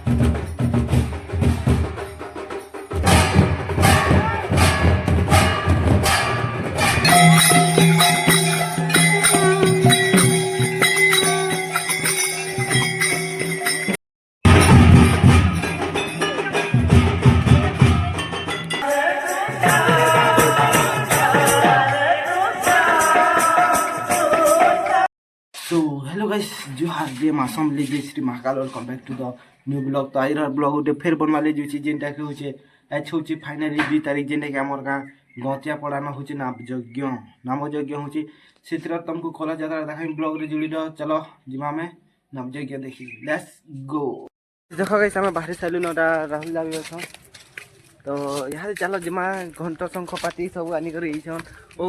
So hello guys, जो हार जे मासम ले जे Shri Mahakal welcome back to the new blog. तो आइर ब्लॉग उठे फेर बनवा ले जुची जेनटा के होचे एच होचे फाइनली 2 तारीख जेनटा के हमर गां गौतिया पड़ाना होचे नाम यज्ञ होचे सेतिर तुमको कला जात्रा देखाई ब्लॉग रे जुड़ी दो। चलो जिमा में नाम यज्ञ देखी, लेट्स गो। देखो गाइस हम बाहर साइलु नटा राहुल लागे छ तो यहाँ चलो जिमा घंटा शंख पाती सब आनी कर छन ओ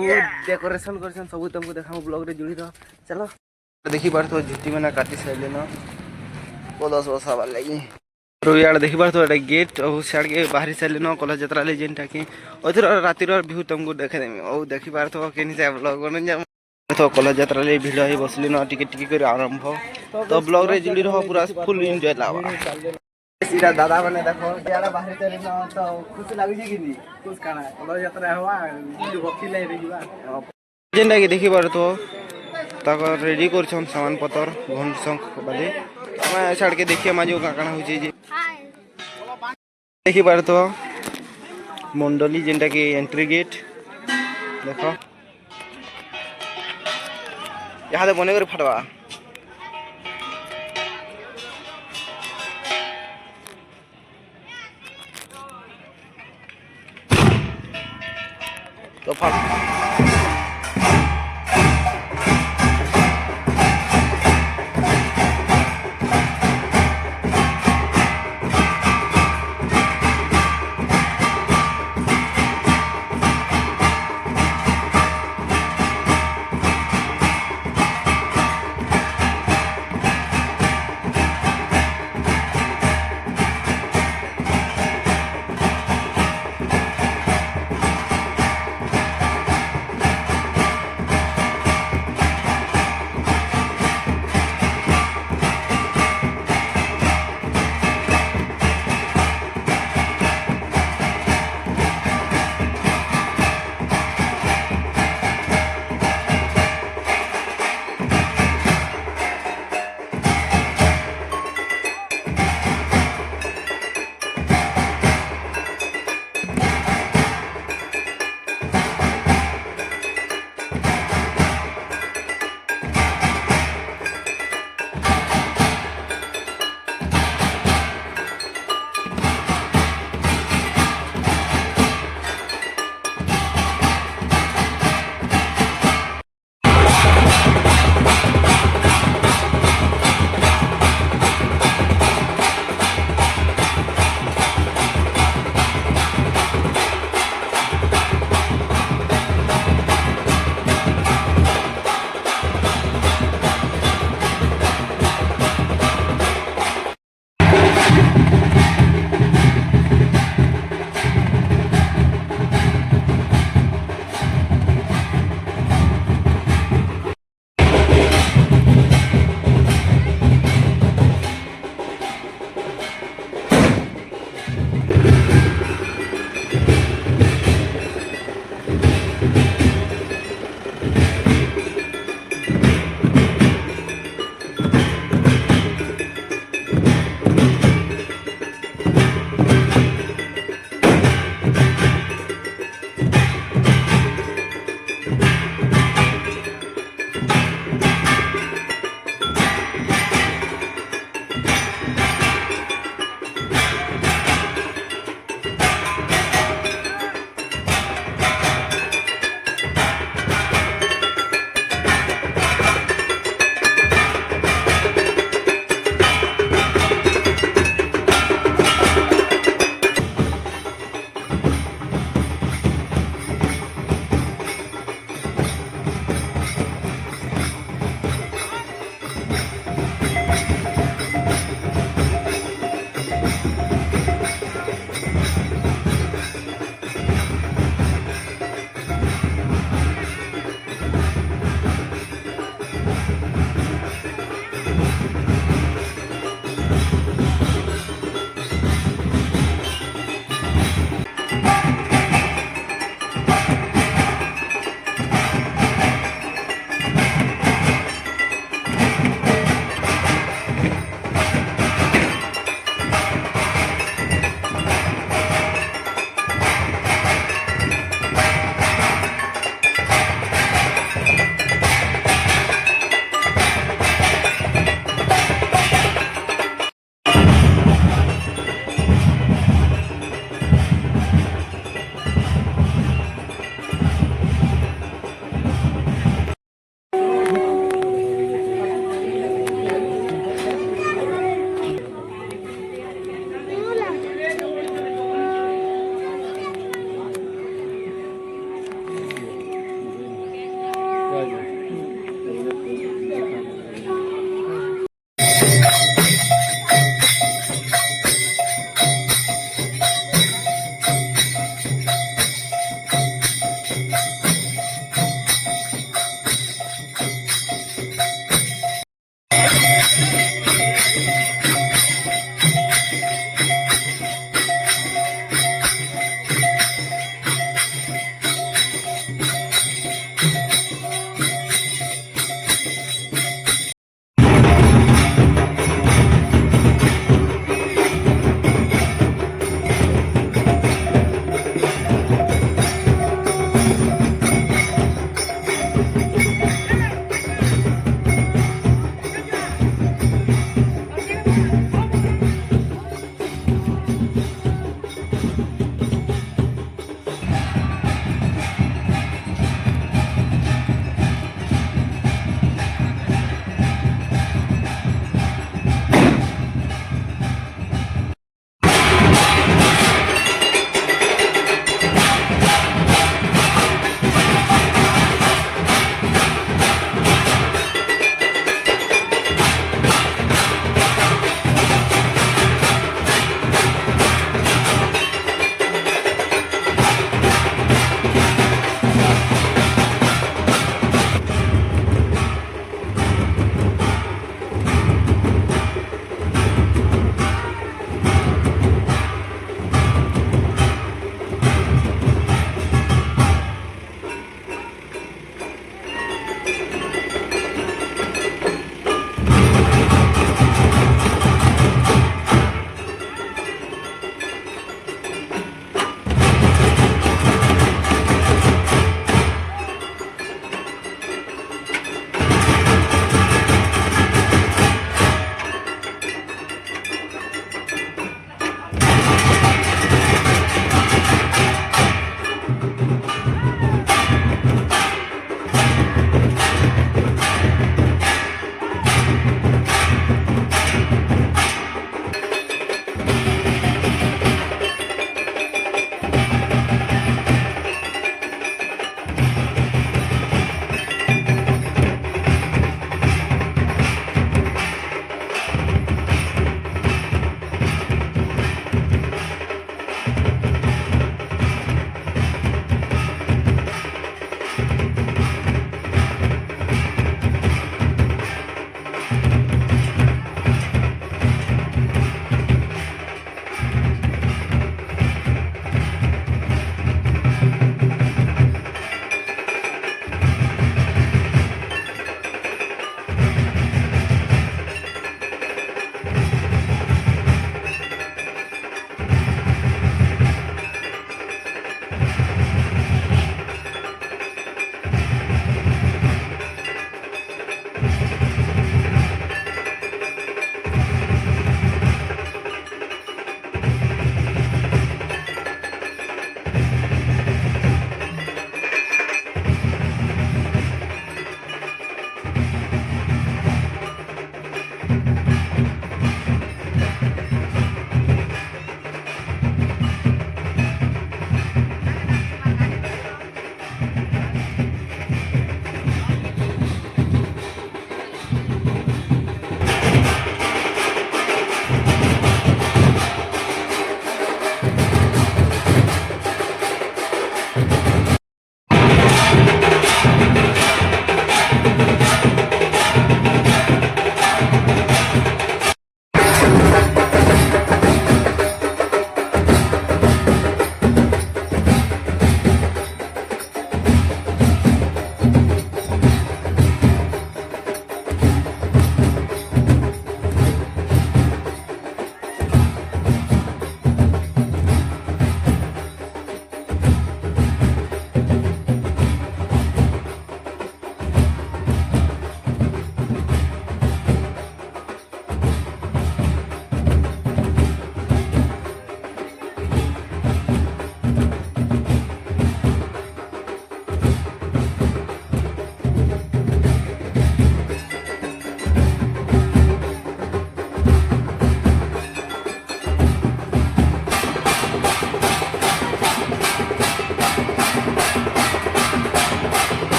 डेकोरेशन करछन सब तुमको देखाऊ ब्लॉग रे जुड़ी दो। चलो देखी बार तो झुट्टी में ना काटी साइले ना वो 10 वर्ष आवार लगी तो यार देखी बार तो गेट और साइड के बाहरी साइले ना कला यात्रा ले जेनटा की ओथर रातिर व्यू तुमको देखे देमी ओ देखी बार तो केनी से ब्लॉग बन जा तो कला यात्रा ले भिड़ है बसली ना टिकट टिकट कर आरंभ तो ब्लॉग रे जुड़ी रहो पूरा फुल एंजॉय लावा। सीधा दादा बने देखो यार बाहरी साइले ना तो खुश लागी जे किनी खुश काना कला यात्रा हुआ भक्ति लाई रहिबा जेनटा की देखी बार तो ताको रेडी करछन सामान पतर घंट शंख बाले मैं छाड़ के देखिए माजो काकणा होची जे देखि बार तो मंडली जेनटा के एंट्री गेट देखो यहाँ दे बने कर फटवा तो फट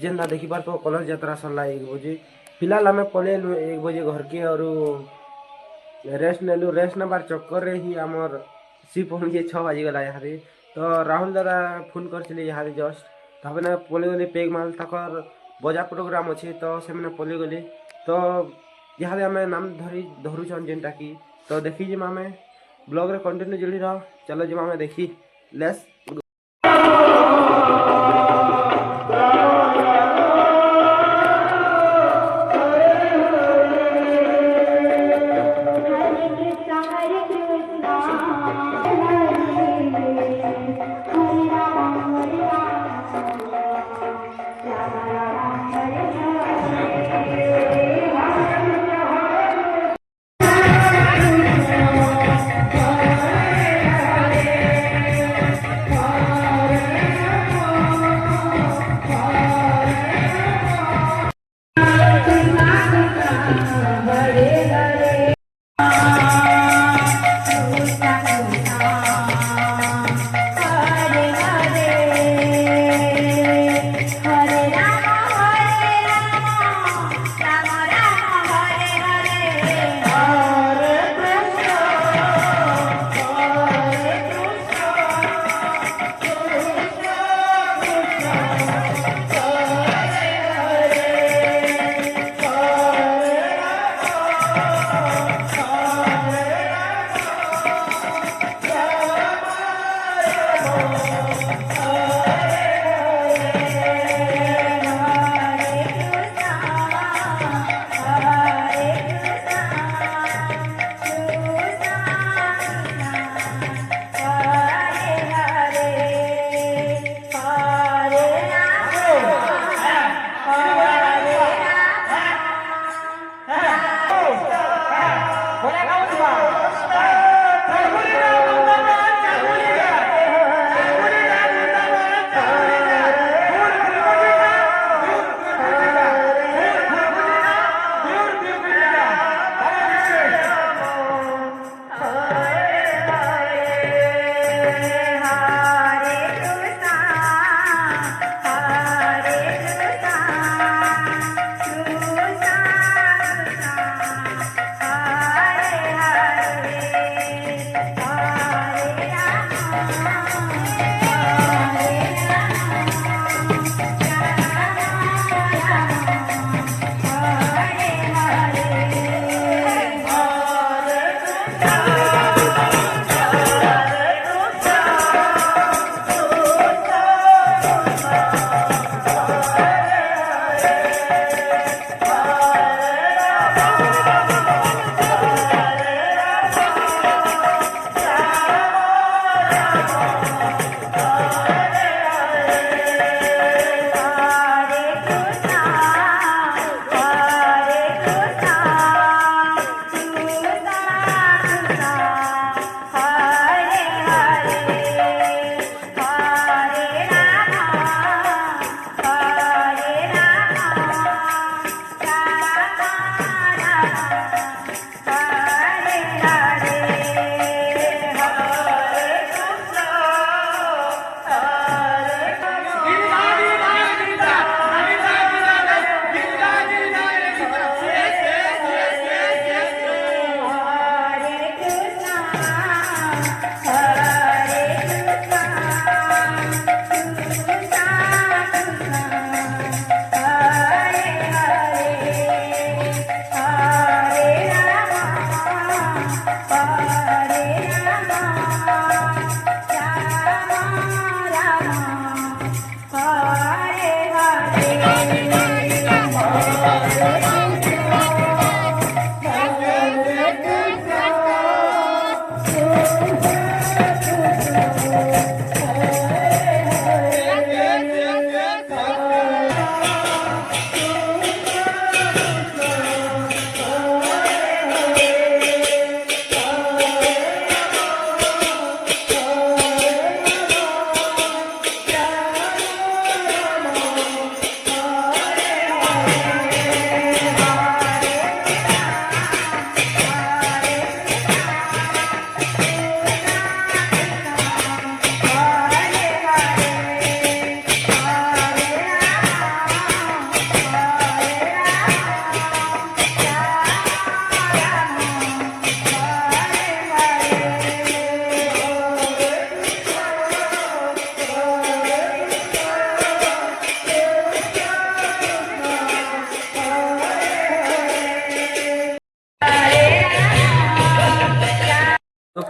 जेन्ना देखिबार तो कलश यात्रा सरला 1 बजे फिलहाल आम पलैलु 1 बजे घर के और रेस्ट नेलु रेस्ट नेबार चक्कर रे ही आमर सी पहुँचे 6 बाजिगला यहाँ तो राहुल दादा फोन करते यहाँ जस्ट तापर पलि गले पेग माल तक बजा प्रोग्राम अच्छे तो से पलि गले तो यहाँ आम नाम धरुचन जेनटा कि तो देखी जिमा आम ब्लॉग रे कंटिन्यू जोड़ी रह चलो जिमा आम देखी लेस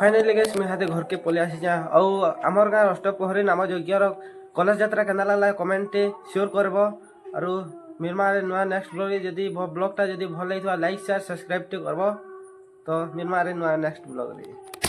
फाइनाली गाइस मैं हाथे घर के पले आसी जा आमर गाँ अष्टप्रहरी नाम यज्ञर कलश यात्रा केना लागला कमेंट शेयर करबो आरो मिरमा नुआ नेक्स्ट ब्लॉग जदी ब्लॉगटा जदी भल लाइक शेयर सब्सक्राइब करबो तो मिरमा नुआ नेक्स्ट ब्लॉग रे।